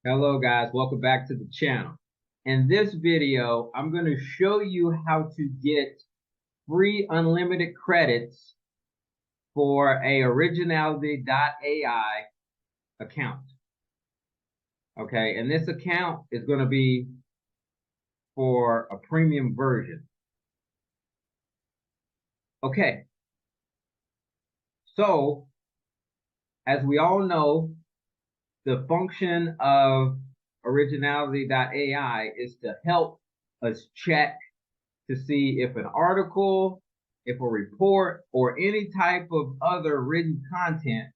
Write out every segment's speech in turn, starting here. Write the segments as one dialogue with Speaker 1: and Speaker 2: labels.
Speaker 1: Hello guys, welcome back to the channel. In this video, I'm going to show you how to get free unlimited credits for a Originality.AI account. Okay, and this account is going to be for a premium version. Okay, so as we all know, the function of Originality.AI is to help us check to see if an article, if a report, or any type of other written content,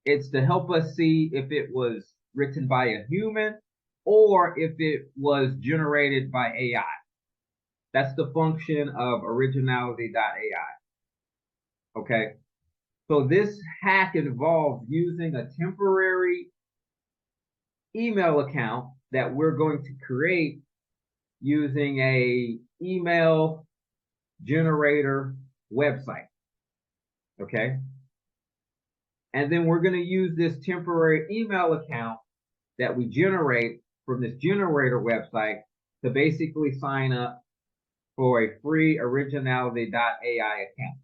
Speaker 1: it's to help us see if it was written by a human or if it was generated by AI. That's the function of Originality.AI. Okay. So this hack involves using a temporary email account that we're going to create using a email generator website. Okay. And then we're going to use this temporary email account that we generate from this generator website to basically sign up for a free Originality.AI account.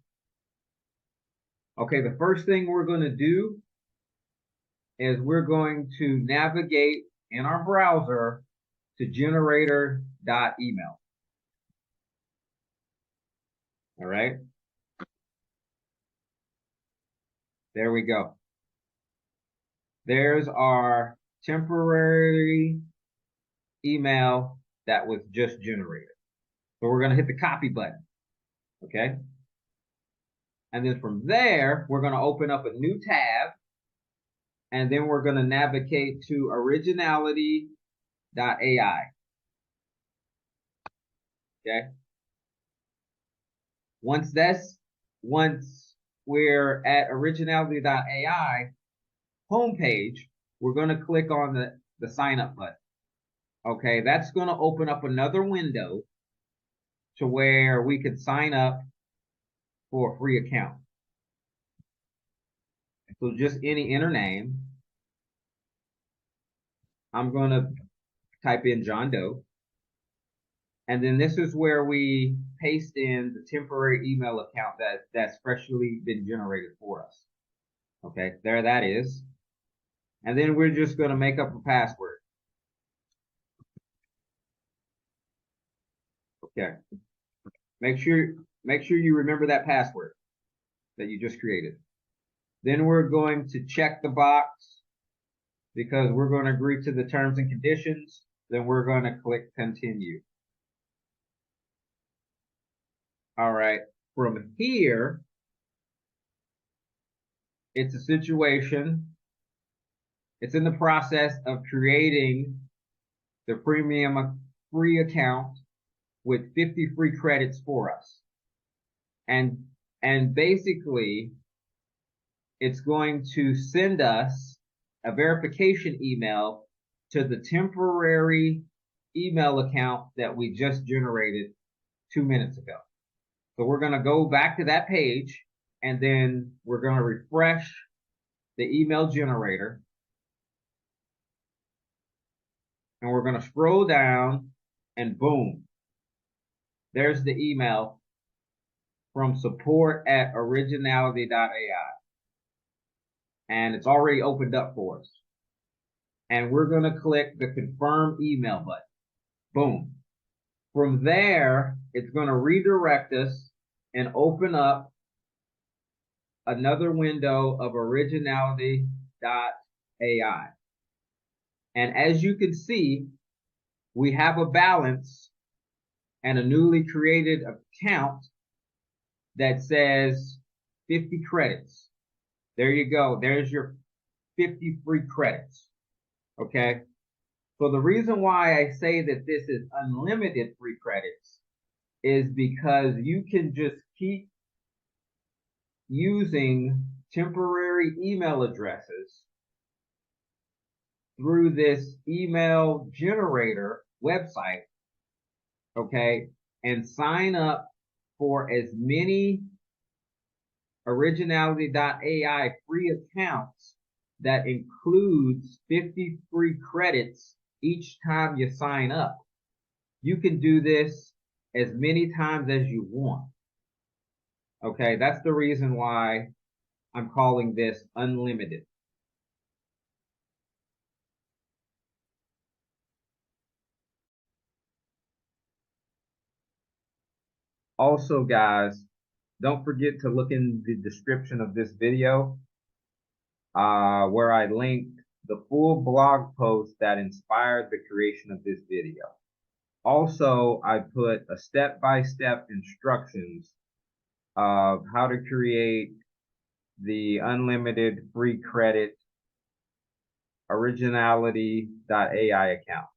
Speaker 1: Okay, the first thing we're going to do is we're going to navigate in our browser to generator.email. All right. There we go. There's our temporary email that was just generated. So we're going to hit the copy button. Okay. And then from there, we're going to open up a new tab. And then we're going to navigate to Originality.AI. Okay. Once we're at Originality.AI homepage, we're going to click on the sign up button. Okay, that's going to open up another window to where we could sign up for a free account. So just enter name. I'm going to type in John Doe. And then this is where we paste in the temporary email account that's freshly been generated for us. Okay, there that is. And then we're just going to make up a password. Okay. Make sure you remember that password that you just created. Then we're going to check the box because we're going to agree to the terms and conditions. Then we're going to click continue. All right. From here, it's a situation. It's in the process of creating the premium free account with 50 free credits for us. And basically, it's going to send us a verification email to the temporary email account that we just generated 2 minutes ago. So we're going to go back to that page and then we're going to refresh the email generator. And we're going to scroll down and boom, there's the email from support@originality.ai. And it's already opened up for us. And we're going to click the confirm email button. Boom. From there, it's going to redirect us and open up another window of Originality.ai. And as you can see, we have a balance and a newly created account that says 50 credits. There you go. There's your 50 free credits. Okay. So the reason why I say that this is unlimited free credits is because you can just keep using temporary email addresses through this email generator website, okay, and sign up for as many Originality.ai free accounts that includes 50 free credits each time you sign up. You can do this as many times as you want. Okay, that's the reason why I'm calling this unlimited. Also, guys, don't forget to look in the description of this video where I linked the full blog post that inspired the creation of this video. Also, I put a step-by-step instructions of how to create the unlimited free credit Originality.AI account.